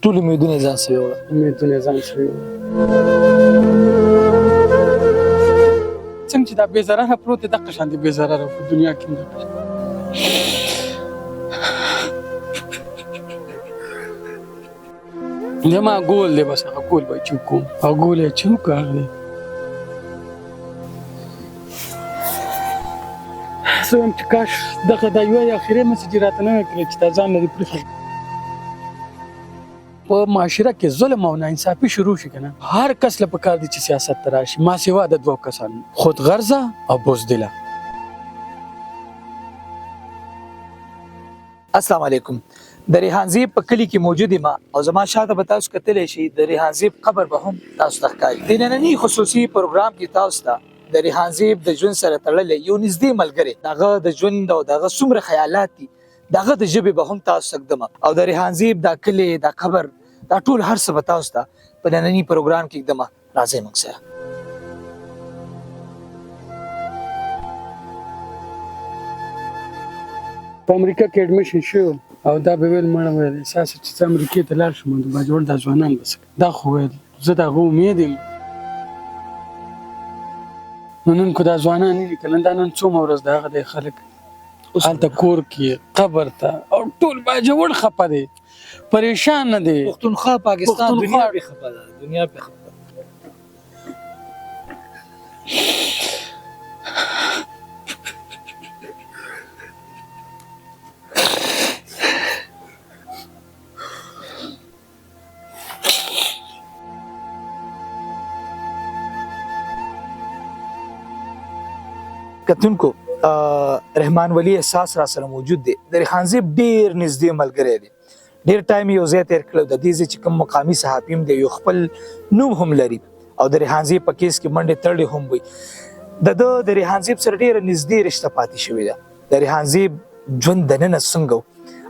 ټول امیدونه ځان سره وړه. امیدونه ځان سره څنګه چې دا بې ضرره پروت دی دغه شان دی بې ضرره په دنیا کې زما ګول دی بس هغه ګول به چې کوم او ګول یې چې وکړ دی زه وایم چې کاش دغه دا یوه اخري مسج راته نه وکړې چې دا ځان لري پرېښود په معاشره کې ظلم او ناانصافي شروع شي که نه هر کس له پکار دی چې سیاست ته راشي ما سوا د دوو کسانو خود غرضه او بزدله. السلام علیکم. د ریحان زیب په کلی کې موجود یم او زما شاته به تاسو کتلی شي د ریحان زیب قبر به هم تاسو ته ښکاري. د ننني خصوصي پروګرام کې تاسو ته د ریحان زیب د ژوند سره تړلی یو نږدې ملګری د هغه د ژوند او د هغه څومره خیالات دي د هغه د ژبې به هم تاسو ته ږدم او د ریحان زیب دا کلی دا قبر دا ټول هر څه به تاسو ته په ننني پروګرام کې ږدم. راځئ موږ سره. په امریکا کې اډمیشن شو او دا به ویل مړه ویل احساس چې څه امریکې ته لاړ شم نو باجوړ دا ځوانان بس دا خو ویل زه د هغه امید یم نو نن خو دا ځوانان نه دي که نه دا نن څومره ورځ د هغه دی خلک هلته کور کې قبر ته او ټول باجوړ خفه دی پریشان نه دی پښتونخوا پاکستان دنیا پې خفه ده دنیا پې خفه ده. کتونکو رحمان ولی احساس را سره موجود دی. د ریحان زیب ډیر نږدې ملګری دی. ډیر ټایم یو ځای تیر کړی د دې ځای چې کوم مقامي صحافي هم دی یو خپل نوم هم لري او د ریحان زیب په کیس کې منډې تړلې هم وي. د ریحان زیب سره ډیره نږدې رشته پاتې شوې ده. د ریحان زیب ژوند دننه څنګه و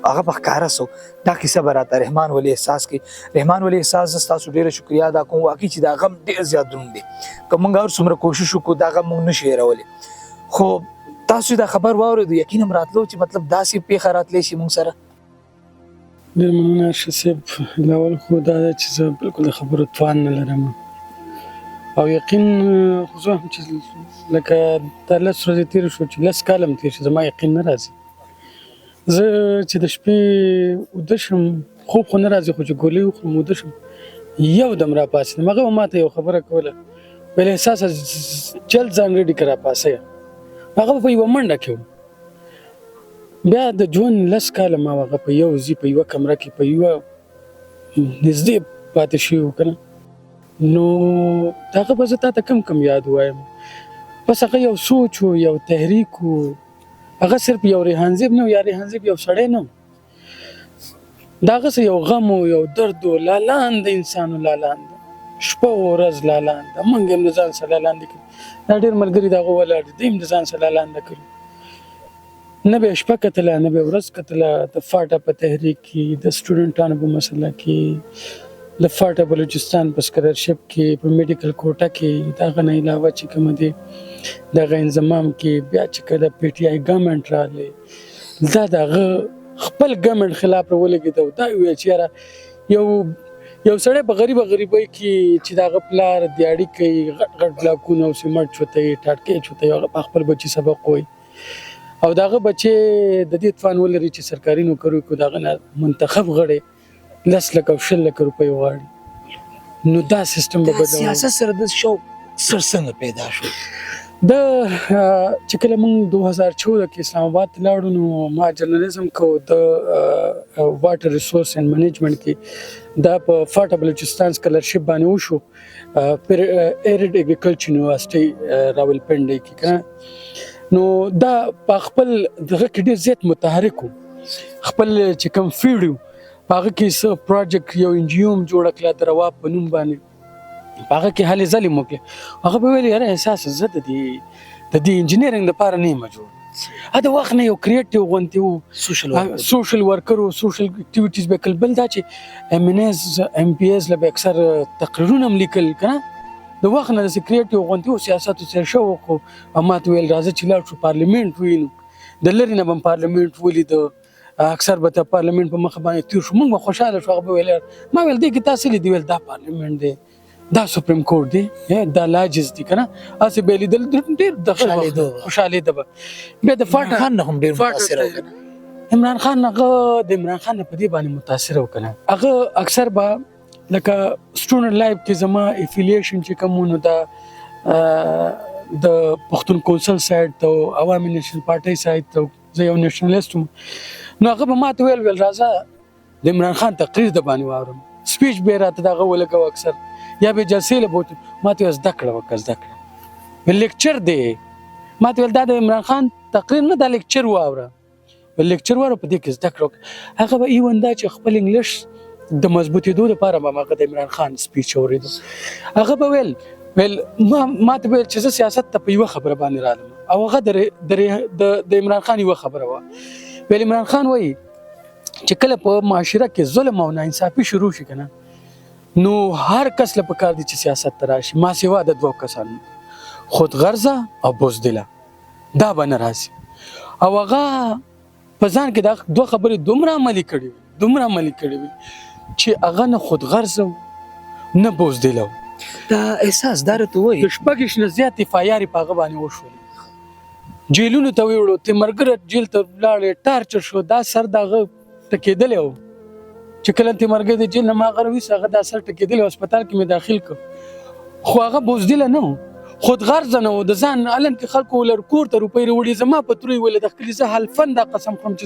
هغه په ښکاره سو دا کیسه به راته رحمان ولی احساس کوي. رحمان ولی احساس زه ستاسو ډیره شکریا ادا کوم واقعي چې دا غم ډیر زیات دروند دی که موږ هر څومره کوشش وکړو دا غم موږ نشو هېرولی خو تاسو دا خبر واورېدو یقین هم راتلو چې مطلب داسې پیښه راتلی شي موږ سره. ډېر مننه ارشد صاحب. لاول خو دا ده چې زه بلکل د خبرو توان نه لرم او یقین خو زه هم چې لکه دا 10 ورځې تېرې شو چې 10 کاله هم تېر شي زما یقین نه راځي. زه چې د شپې وده شم خوب خو نه راځي خو چې ګولۍ وخورم وده شم یو دم راپاڅېدم هغه به ماته یو خبره کوله ویل احساسه جلد ځان ریډي که راپاڅوې هغه په یوه منډه کې و. بیا د ژوند 10 کاله ما هغه په یو ځای په یوه کمره کې په یوه نږدې پاتې شوي وو که نه نو د هغه به زه تا ته کم یاد ووایم بس هغه یو سوچ و یو تحریک و هغه صرف یو ریحان زیب نه و یا ریحان زیب یو سړی نه و د هغه څه یو غم و یو درد و لالانده انسان و لالانده شپه و ورځ لالانده موږ هم د ځان سره لالانده کړي دا ډېر ملګري د هغه ولاړ دي دوی هم د ځان سره لالانده کړي نه به یې شپه کتله نه به یې ورځ کتله د فاټا په تحریک کې د سټوډنټانو په مسله کې د فاټا بلوچستان په سکالرشپ کې په میډیکل کوټه کې د هغه نه علاوه چې کومه دی د هغه انضمام کې بیا چې کله پی ټي آی ګورنمنټ راغلی دا د هغه خپل ګورنمنټ خلاف راولګېده او دا ویل چې یاره یو سړی په غریبۍ کې چې د هغه پلار دیاړي کوي غټ بلاکونه او سیمنټ چوتوي ټاټکۍ چوتوي هغه په خپل بچي سبق وایي او د هغه بچی د دې توان ولري چې سرکاري نوکري وکړو د هغه نه منتخب غړی 10 لک او 20 لک روپۍ وغواړي نو دا سیستم به بدل سیاست سره د شوق سر څنګه پیدا شو؟ چې کله موږ 2014 کې اسلام آباد ته لاړو نو ما جرنالیزم کو د واټر ریسورس اینډ منیجمنټ کې دا په فاټا بلوچستان سکالرشپ باندې وشو پر ایرډ اګریکلچر یونیورسيټي راولپنډي کې کنه نو دا په خپل دغه کې ډېر زیات متحرک وو خپل چې کوم فیلډ وو په هغه کې څه پروجیکټ یو ان جی او هم جوړه کړه د رواب په نوم باندې په هغه کې هلې ځلې مو کړې هغه به ویل یاره احساس زه د دې انجینرینګ دپاره نه یم جوړ د وخت نه یو کریټیو غونتی وو سوشل ورکر وو سوشل اکټیویټیز به کول بل دا چې ایم پی ایز له به اکثر تقریرونه هم لیکل که نه د وخت نه داسې کریټیو غونتی وو سیاستو سره ښه وخو ما ته ویل راځه چې لاړ شو پارلیمنټ ووینو د لرې نه به م پارلیمنټ ولیده اکثر به پارلیمنت په مخ باندې تیر شو موږ خوشاله شو هغه ویل ما ویل دي کې تاسو لیدل ویل دا پارلیمنت دی دا سپریم کورټ دی دا لاجز دي کنه اسی به لیدل ډیر د خوشاله ده به د فاټ خان هم ډیر متاثر وکړ عمران خان هغه د عمران خان په دې باندې متاثر وکړ هغه اکثر به لکه سټوډنټ لایف کې زما افیلیشن چې کومونه دا د پښتون کونسل سایډ ته عوامي نېشنل پارټي سایډ ته زه یو نېشنلیست نو هغه به ماته ویل راځه د عمران خان تقریر د باندې واورم سپیچ به راته دغه ولګو اکثر یا به جلسې له بوت ماته زده کړه لیکچر دی ماته ویل دا د عمران خان تقریر نه دا لیکچر واوره لیکچر واره په دې کې زده کړه هغه به ایون دا چې خپل انګلیش د مضبوطېدو لپاره به هغه د عمران خان سپیچ اوریدو هغه به ویل ما ته ویل چې زه سیاست ته په یوه خبره باندې رالم او هغه د عمران خان یوه خبره وه ویل عمران خان وایي چې کله په معاشره کې ظلم او ناانصافي شروع شي که نه نو هر کس له پکار دی چې سیاست ته راشي ما سوا د دوو کسانو خودغرضه او بزدله دا به نه راسي او هغه په ځان کې دا دوه خبرې دومره عملي کړې وي چې هغه نه خودغرضه نه بزدله دا احساس دارته وای د شپږ نه زیات فایاري په هغه باندې وشول جیلونو ته ویوړو تیمرګر جیل ته لاړې ټارچر شو دا سر دغه ټکېدلی و چې کله تیمرګر د جیل نه ما هغه راویست هغه دا سر ټکېدلی هسپتال کې مې داخل کړ خو هغه بزدله نه و خودغرضه نه و د ځان علم کې خلکو ولر کور ته روپۍ راوړي زما په تروی ولې د خپلې زه حلفن دا قسم خورم چې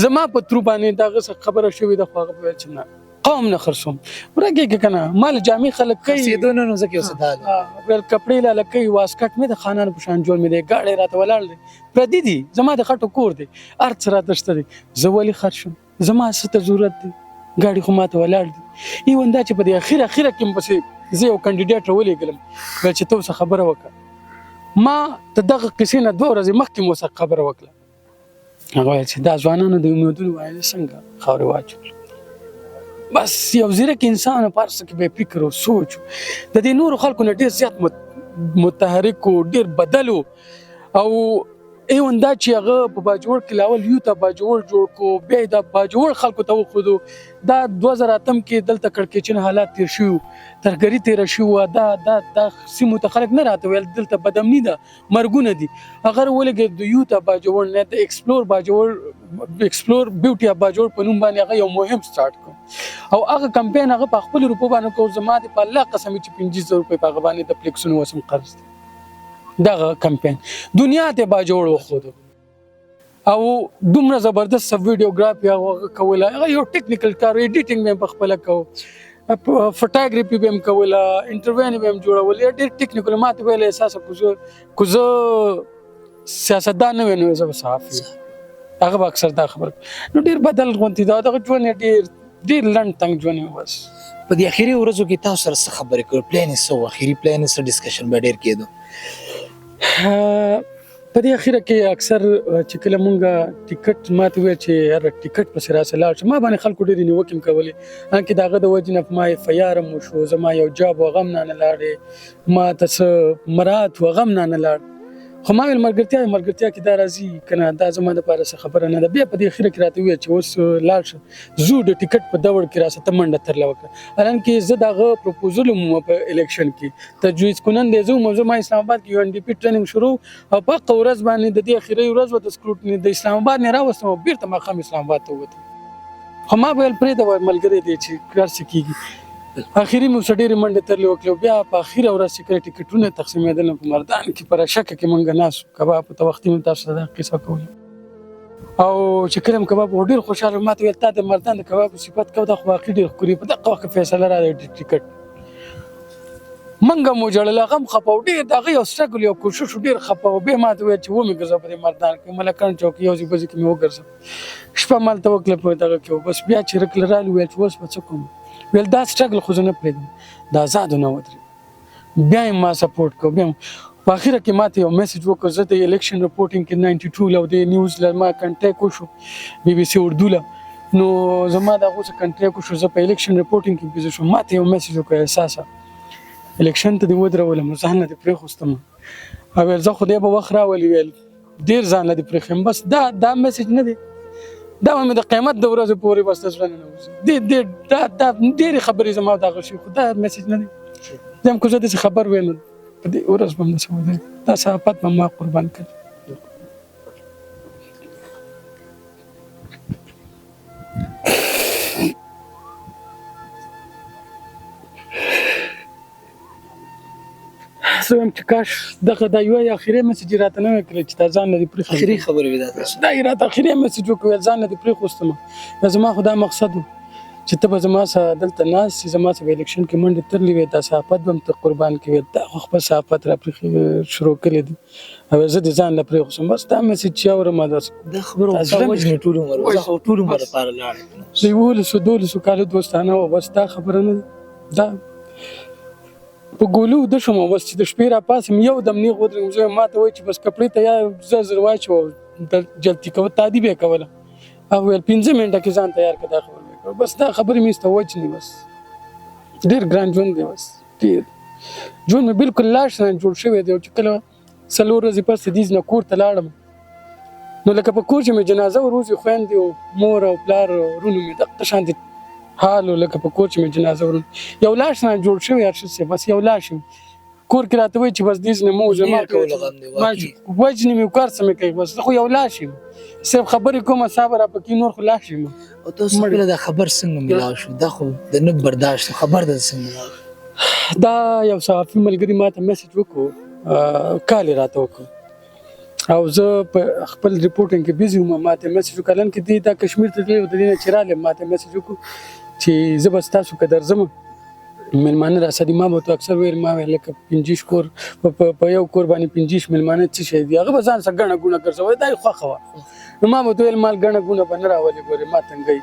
زما په ترو باندې دغه خبره شوې ده خو هغه ویل چې نه قوم نه خرڅوم ورګه کنه مال جامع خلک کوي سیدونه نو زکه وسدال ول کپڑے لا لکې واسکټ مې د خانان په شان جوړ مې دی گاډي راته ولاړ دي پردي دي زما د خټو کور دی ارڅ را دشته دي زولي خرشم زما ست ضرورت دي گاډي خو ماته ولاړ دي ای وندا چې په دې اخیره کې پسې زه یو کاندیدټ ولې ګلم چې تاسو خبره وکړه ما ته دغه قصې نه 2 ورځې مخکې مو خبره وکړه هغه چې دا ځوانانو د امیدونو وایي څنګه خاورې واچول بس یو زیرک انسان پارس کې به فکر او سوچ د دې نور خلکو نه ډیر زیات متحرک او ډیر بدلو او ایون دا چې هغه په باجوړ کې لاول یو ته باجوړ جوړ کو بیا د باجوړ خلکو ته خودو دا 2008 کې دلته کړکېچن حالات تیر شو ترګری تیر شو دا سیمو ته خلک نه راته ویل دلته بدامنی ده مرګونه دي اگر ولګي د یو ته باجوړ نه د ایکسپلور بیوټي باجوړ په نوم باندې هغه یو مهم سٹارټ کو او هغه کمپاین هغه په خپل روپو باندې کو زما د په الله قسم چې 2500 روپے په هغه باندې د فلیکسونو وسم قرض دغه کمپاین دنیا ته باجوړ وخود او دومره زبردست ویډیوګرافي هغه کوله هغه یو ټیکنیکل کار ایډیټینګ مې په خپل کو فوټوګرافي به هم کوله انټرویو به هم جوړول ډېر ټیکنیکل ماته ویل احساس کوزه سیاستدان نه ونو زه صحافي هغه اکثر دا خبر نو ډېر بدل غونتی دا دغه ژوند ډېر لنډ تنګ ژوند وس په دې اخیری ورځو کې تاسو سره خبرې کړو پلان سو اخیری پلان سره ډسکشن به ډېر کېدو په دې اخیره کې اکثر چې کله مونږه ټیکټ ماته وی چې هر ټیکټ په سره سره ما باندې خلکو ډېر نیوکم کولې انکه داغه د وجنه ما فیارم شو زما یو جاب وغم نه لاړې ما تاسو مرات وغم نه لاړ خو ما ویل مرګرتیا کې دا راځي کنه دا زما د پاره خبره نه ده بیا په دې اخیره کې راته وی چې اوس لاړ شه زو د ټیکټ په دور کې راسته منډه تر لوکه الان کې زه دغه پروپوزل مو په الیکشن کې تجویز کنن دی زه موضوع اسلام آباد کې یو ان ډی پی ټریننګ شروع او په قورز باندې د دې اخیری ورځ و د سکروټنی د اسلام آباد نه راوستم بیرته ما خام اسلام آباد ته وته خو ما ویل پرې د ملګری دی چې کار سکیږي اخیری مو سړي منډه تر لوکلو بیا په اخیره ورځ سکیورټی ټیکټونه تقسیمېدل په مردان کې پر شک کې مونږ ناس کباب په وختي مو تاسو دا قصه کوي او چې کلم کباب ډیر خوشاله ماته ویل تا د مردان د کباب صفات کو د خو واقع ډیر خوري په دغه وخت فیصله را دی ټیکټ منګه مو جوړل غم خپاو ډیر دغه یو سټرګل یو کوشش ډیر خپاو به ماته ویل چې و می غزا په مردان کې ملکان چوک یو ځای بځ کې مو وګرځم شپه مال توکل په دغه کې بس بیا چې رکل را ویل چې اوس په څه کوم ویل دا سټرګل خو نه پرېږدم دا آزاد نه ودرې بیا ما سپورټ کو بیا په اخره کې ماته یو میسج وکړ زه د الیکشن رپورټینګ کې 92 لو د نیوز لما کنټیکټ وشو بي بي سي اردو له نو زما دا غوښه کنټیکټ وشو زه په الیکشن رپورټینګ کې بيزو شو ماته یو میسج وکړ اساسا الیکشن ته دی ودرول مزهنه دی پرې خوستم او زه خو دې په وخت راولي ویل ډیر ځان لدی پرې خم بس دا میسج نه دی دا مې د قیامت د ورځې پورې بس د زړه نه وځي دا ډېرې خبرې زما دغه شي خو دا میسج نه دی زه هم که زه داسې خبر وای نو په دې ورځ به هم داسې ودرېږم دا صحافت به ما قربان کړي. زه وایم چې کاش دغه دا یوه اخري میسج یې راته نه وای کړی چې دا ځان نه دې پرېښودم. اخري خبرې وې دا تاسو دا یې راته اخري میسج وکړ ځان نه دې پرېښوستم دا زما خو دا مقصد و چې ته به زما سره دلته ناست یې زما سره به الیکشن کې منډې ترلې وې دا صحافت به هم ته قربان کړې دا خو خپل صحافت را شروع کړی دی او زه دې ځان له پرېښوستم بس دا میسج چې اورم دا خبره وجنې ټول عمر زه خو ټول عمر لپاره لاړم د 11 کالو دوستانه وه بس دا خبره نه ده دا په ګولو د شوم بس چې د شپې را پاسم یو دم نیغ ودرېږم زه ما ته وایي چې بس کپړې تیار زر زر واچوه د جلتي کوه تادیب یې کوله او ویل 15 منټه کې ځان تیار کړه دا خبره مې کړه بس دا خبرې مې سته وجنې بس ډېر ګران ژوند دی بس ډېر ژوند مې بالکل لاش نه جوړ شوی دی چې کله 4 ورځې پس دیز نه کور ته لاړم نو لکه په کور چې مې جنازه وروځي خویندې او مور او پلار ورونو مې دغه شانتې حال لکه په کور چې مې جنازه ورونه یو لاش نه جوړ شوی هر څه بس یو لاش کور کې راته وایي چې بس دیز نه مو زما وجنې مې کار څه مې کوي بس زه خو یو لاش یم صرف خبرې کومه صبر را پکې نور خو لاش یم او تاسو خپله دا خبر څنګه ملاو شو دا خو د نه برداشت خبر د څنګه ملاو دا یو صحافي ملګري ما ته میسج وکړو کال یې راته وکړو او زه په خپل ریپورټینګ کې بیزي وم ما ته میسج وکړ لن کې دی دا کشمیر ته تللی و د دې نه چې رالم ما ته میسج وکړو چې زه به ستاسو که درځم مېلمانه راسه دي ما به ورته اکثر ویل ما ویل لکه 50 کور په یو کور باندې 50 مېلمانه څه شی دي هغه به ځان سره ګڼه ګوڼه ګرځوي دا یې خوښه وه نو ما به ورته ویل مال ګڼه ګوڼه به نه راولې ګورې ما تنګوي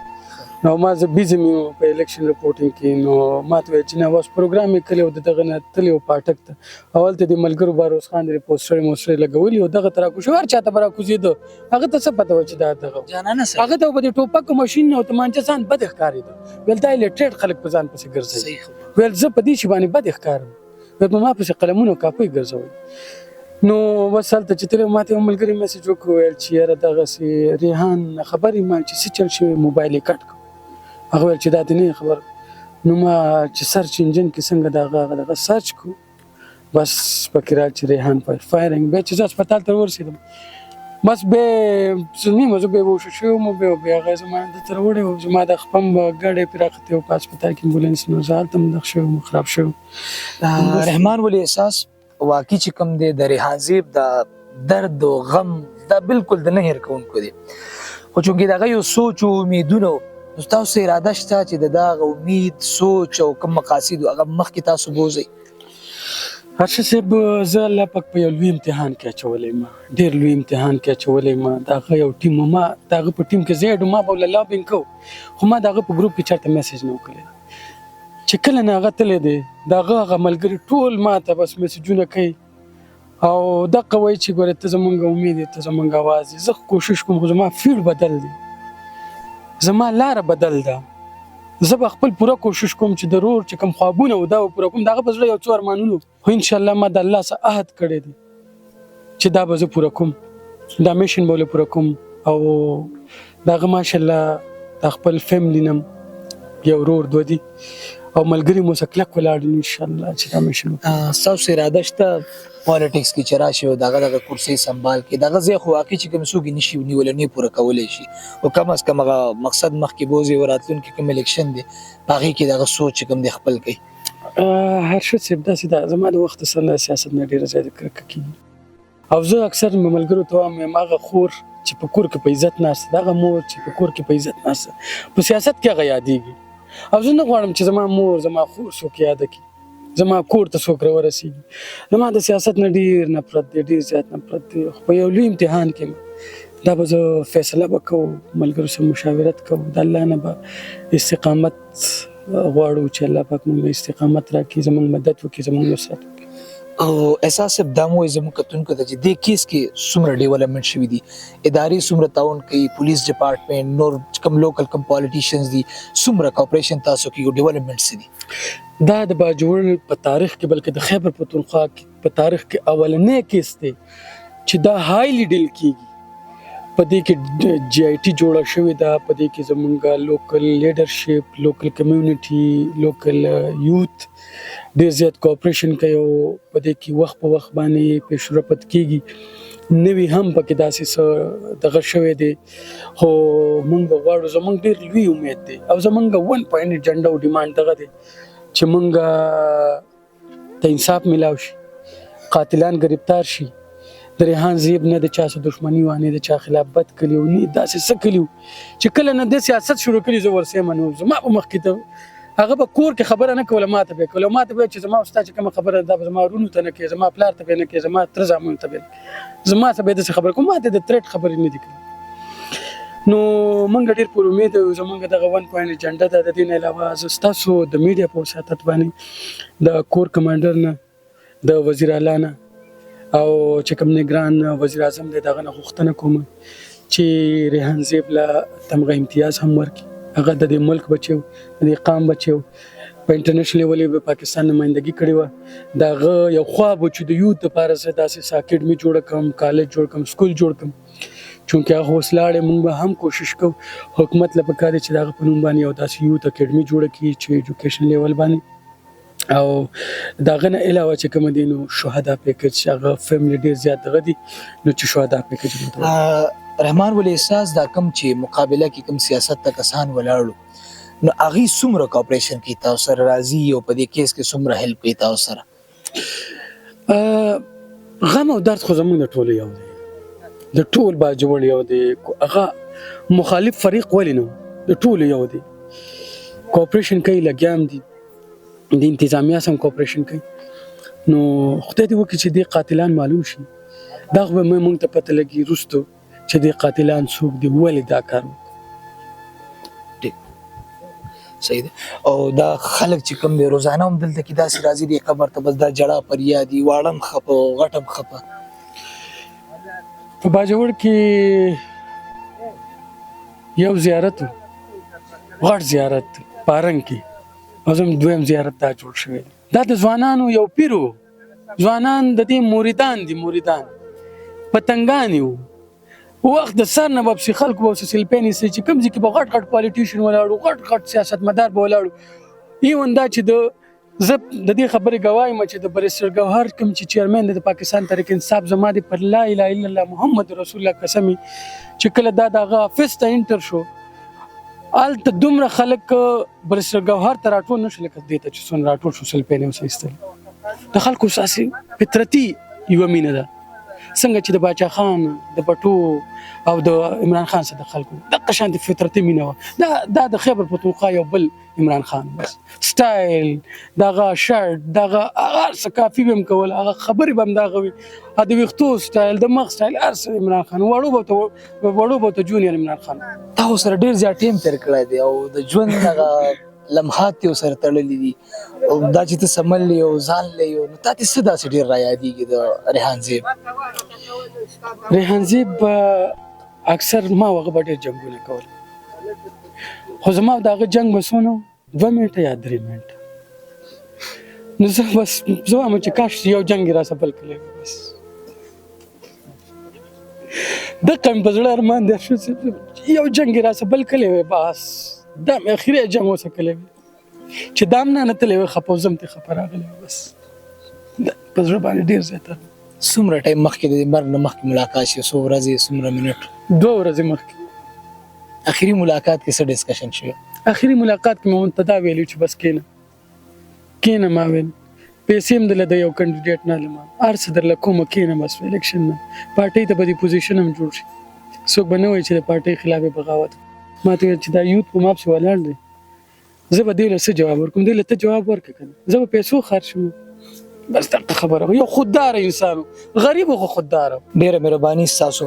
نو ما زه بیزي مې وم په الیکشن رپورټینګ کې نو ما ته ویل چې نه اوس پروګرام یې کلی و د دغه نه تللی و پاټک ته هلته د ملګرو باروس خان د پوسټرې موسټرې لګولي و دغه ته راکوشو هر چاته به راکوزېده هغه ته څه پته وه چې دا دغه جانانه سره هغه ته به د ټوپک ماشین او تومانچه ځان بد ښکارېده ویل دا الیټریټ خلک په ځان پسې ګرځوي صحیح خبره ویل زه په دې شي باندې بد ښکارم ویل په ما پسې قلمونه او کاپۍ ګرځوي نو بس هلته چې تللی ما ته یو ملګري میسج وکړو ویل چې یاره دغسې ریحان خبر یم چې څه چل شوی موبایل یې کټ کړو هغه ویل چې دا دې نه خبر نو ما چې سرچ انجن کې څنګه دغه سرچ کو بس پکې را چې ریحان فایرنګ بیا چې زه هسپتال ته ورسېدم بس بیا نیمه زه بیا وشو شوی وم بیا هغه زما دلته راوړی و زما د خپم ګاډی پرې راختې و په هسپتال کې امبولانس نو زه هلته هم دغه شوی وم خراب شوی رحمان ولي احساس واقعي چې کوم دی د ریحان زیب د درد او غم دا بالکل د نه هېر کوونکو دی خو چونکې دغه یو سوچ او امیدونه نو تاسو اراده شته چې د دغه امید سوچ او کوم مقاصد هغه مخکې تاسو بوځئ هرشه صاحب زه الله پاک په یو لوی امتحان کې اچولی یم ډېر لوی امتحان کې اچولی یم د هغه یو ټیم ما د هغه په ټیم کې زه یې ما به ورله لابینګ کوو خو ما د هغه په ګروپ کې چېرته میسج نه و کړی چې کله نه هغه تللی دی د هغه ملګري ټول ما ته بس میسجونه کوي او دغه وایي چې ګورې ته زمونږ امید یې ته زمونږ اواز یې زه کوشش کوم خو زما فیلډ بدل دی زما لاره بدل ده زه به خپل پوره کوشش کوم چې د رور چې کوم خوابونه و دا به پوره کوم د هغه په زړه یو څو ارمانونه خو انشاءالله ما د الله سره عهد کړی دی چې دا به زه پوره کوم دا میشن به ولې پوره کوم او د هغه ماشاءالله د خپل فیملي نم یو ورور دوه دي او ملګري مو سره کلک ولاړ دي انشاءالله چې دا میشن ستاسو اراده شته پالیټکس کې چې راشي او دغه کرسۍ سنبال کړي دغه ځای خو واقعي چې کوم څوک یې نشي نیولی نه پوره کولی شي او کم از کم هغه مقصد مخکې بوځي او راتلونکي کوم الیکشن دی په هغې کې دغه سوچ چې کوم دی خپل کوي هرشد صاحب داسې ده زما د وخت سره سیاست نه ډېره زیاته کرکه کېږي او زه اکثر ملګرو ته وایم هغه خور چې په کور کې په عزت ناسته دغه مور چې په کور کې په عزت ناسته په سیاست کې هغه یادېږي او زه نه غواړم چې زما مور زما خور څوک یاده کړي زما کور ته څوک راورسېږي زما د سیاست نه ډېر نفرت دی ډېر زیات نفرت دی خو په یو لوی امتحان کې دا به زه فیصله به کوو ملګرو سره مشاورت کوو د الله نه به استقامت غواړو چې الله پاک موږ استقامت راکړي زموږ مدد وکړي زموږ نصرت وکړي او احساس صاحب دا مو وایي زموږ کتونکو ته چې دې کیس کې څومره ډیولپمنټ شوي دي ادارې څومره تعاون کوي پولیس ډپارټمنټ نور کوم لوکل کوم پالیټیشنز دي څومره کوپریشن تاسو کوي ډیولپمنټ څه دي دا د باجوړ په تاریخ کې بلکې د خیبر پښتونخوا په تاریخ کې اولنی کیس دی چې دا هایلی ډیل کیږي په دې کې GIT جوړه شوې ده، په دې کې زمونږ لوکل لیډرشپ، لوکل کمیونټي، لوکل یوت ډېر زیات کوآپریشن کوي او په دې کې وخت په وخت باندې پیشرفت کیږي. نوي هم پکې داسې څه دغه شوی دی، خو مونږ غواړو، زمونږ ډېر لوی امید دی او زمونږ 1 پوینټ ایجنډا او ډیمانډ دغه دی چې مونږ ته انصاف ملاو شي، قاتلان گرفتار شي، د ریحان زیب نه د چا سره دښمني و نه د چا خلاف بد کړي او نه داسې څه کړي چې کله نه د سیاست شروع کړي زه ورسېم نو زما په مخ کې ته هغه به کور کې خبره نه کوله، ماته به کوله، ماته به چې زما استاد چې کومه خبره ده زما ورونو ته نه کوي، زما پلار ته به نه کوي، زما تر زامنو ته به زما ته به داسې خبره کوم، ماته د تریټ خبرې نه دي کوي. نو مونږ ډېر پر امید یو زمونږ دغه 1 پوینټ ایجنډا ده. د دې نه علاوه زه ستاسو د میډیا په وساتت باندې د کور کمانډر نه، د وزیر اعلی نه او چې کوم نگران وزیر اعظم دی دغه نه غوښتنه کوم چې ریحان زیب له تمغه امتیاز هم ورکړي. هغه د دې ملک بچو، د دې قام بچو، په انټرنیشنل لیول په پاکستان نمائندګي کړې و. دغه یو خواب چې د یوت لپاره زه داسې اکیډمي جوړ کړم، کالج جوړ کړم، سکول جوړ کړم، چونکه هغه وسلاړې مونږ به هم کوشش کوو حکومت له پکاره چې دغه په نوم باندې یو داسې یوت اکیډمي جوړه کړي چې ایجوکیشن لیول باندې او داغه نه علاوه چې کوم دي نو شهدا پیکج هغه فیملی ډیر زیات دغه دي نو چې شهدا پیکج رحمان ولې احساس دا کم چې مقابله کې کم سیاست ته کسان ولاړو نو اغي څومره کوپریشن کوي تاسو سره راضي او په دې کیس کې څومره هیلپ کوي تاسو سره؟ غم او درد خو زموږ د ټولو یو دی، د ټول باجوړ یو دی، هغه مخالف فریق ولې نو د ټولو یو دی، کوپریشن کوي، لګیام دي، د انتظامیه سم کوپریشن کوي. نو خدای دې وکړي چې د قاتلان معلوم شي، دا خو به موږ ته پته لګي رستو چې د قاتلان څوک دي، ولې دا کار وکړي. صحیح ده. او دا خلک چې کوم دی روزانه هم دلته کې داسې راځي دی قبر ته بس دا جړه پریا دي، واړم خپه غټم خپه. په باجوړ کې یو زیارت غټ زیارت پارنګ کې او زم دویم زیارت دا جوړ شوی دا د ځوانانو یو پیرو، ځوانان د دې مریدان دي، مریدان پتنګان یو وخت د سر نه به خلکو به سلپینې سي چې کوم ځکه به غټ غټ پالیټیشن ولاړو، غټ غټ سیاستمدار به ولاړو. ایون دا چې د زه د دې خبرې ګوایم چې د بریسټر ګوهر کوم چې چیرمن د پاکستان تحریک انصاف زما د پر لا اله الا الله محمد رسول الله قسمی چې کله دا دغه افس ته انټر شو آلته دومره خلک بریسټر ګوهر ته راټول نشو لکه دې ته چې څون راټول شو سلپینې وسایستل. د خلکو اساسي فطرتي یو مینه ده، څنګه چې د باچا خان د پټو او د عمران خان سره د خلکو د قشان د فطرتي مینه و. دا د خیبر پختونخوا یو بل عمران خان بس سټایل دغه شرټ دغه ارس کافي بم کول، هغه خبرې بم دغه وي، د ویختو سټایل د مخ سټایل ارس عمران خان وړو به جونیئر عمران خان. تاسو سره ډیر زیات ټیم تیر کړی دی او د ژوند هغه لمحات یو سره تړلې دي او دا چې ته سمل یو ځان لې نو تاسو څه داسې ډیر را یادېږي د ریحان زیب؟ ریحان زیب اکثر ما هغه ډیر جنگونه کول، خو زما دغه جنگ بسونه 2 منټه یا 3 منټه نو زه بس زه وایم چې کاش یو جنگ را سفل کړی بس د کم په زړه ارمان دی یو جنگ را سفل کړی بس دا مې اخیری جنگ اوسه کړی چې دام نه نتلې خپوزم ته خبر راغلی بس په زړه باندې ډیر زیاته. څومره ټایم مخکې د مرګ نه مخکې ملاقات شي؟ څو ورځې څومره منټ؟ 2 ورځې مخکې. اخیری ملاقات کې څه ډسکشن شو؟ اخیری ملاقات کې مې منتدا ویلو چې بس کینه ما ویل پیسې هم دله د یو کاندیډیټ نه لمه ارڅ درله کومه کینه بس الیکشن نه پارټۍ ته به دې پوزیشن هم جوړ شي، څوک به نه وایي چې د پارټۍ خلاف بغاوت. ما ته چې دا یوت په ماپسې ولاړ دی زه به دې له څه جواب ورکوم، دې له ته جواب ورکړه کنه زه به پیسو خرج شم بس دغه خبره. یو خوددار انسان غریب خو خوددار. ډیره مهرباني ستاسو.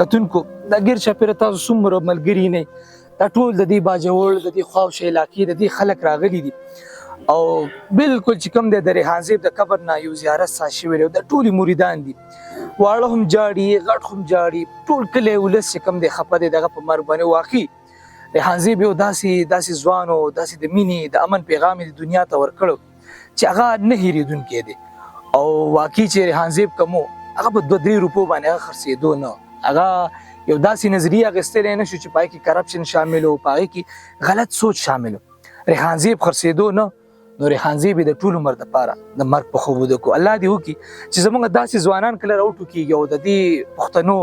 کتونکو دا غیر چاپیره تاسو څومره ملګري نه دا ټول د دې باجوړ د دې خواوش علاقې د دې خلک راغلي دي او بالکل چې کوم د ریحان زیب د قبر نه یو زیارت سات شوی د ټولي مریدان دي، واړه هم جاړي غټ هم جاړي، ټول کله ولس چې کوم د خپه دغه په مرګ باندې واقعي ریحان زیب یو داسې ځوان او داسې د مینې د امن پیغام د دنیا ته ورکړو چې هغه نه هېرېدونکی دی او واقعي چې ریحان زیب کومو هغه په 2-3 روپو باندې خرڅېدو نه، هغه یو داسې نظریه اخیستلی نه شو چې پای کې کرپشن شامل و، پای کې غلط سوچ شامل و. ریحان زیب خرڅېدو نه، نو ریحان زیب د ټول عمر دپاره د مرګ په خوب وده کو. الله دې وکړي چې زموږ داسې ځوانان کله راوټوکېږي او د دې پښتنو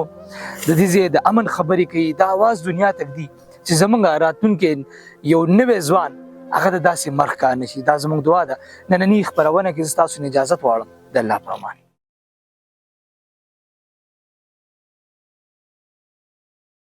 د دې ځای د امن خبرې کوي، دا اواز دنیا ته ږدي چې زموږ راتلونکی یو نوی ځوان هغه د داسې مرګ کار نه شي. دا زموږ دعا ده. نننۍ خپرونه کې زه ستاسو نه اجازت غواړم. د الله په امان.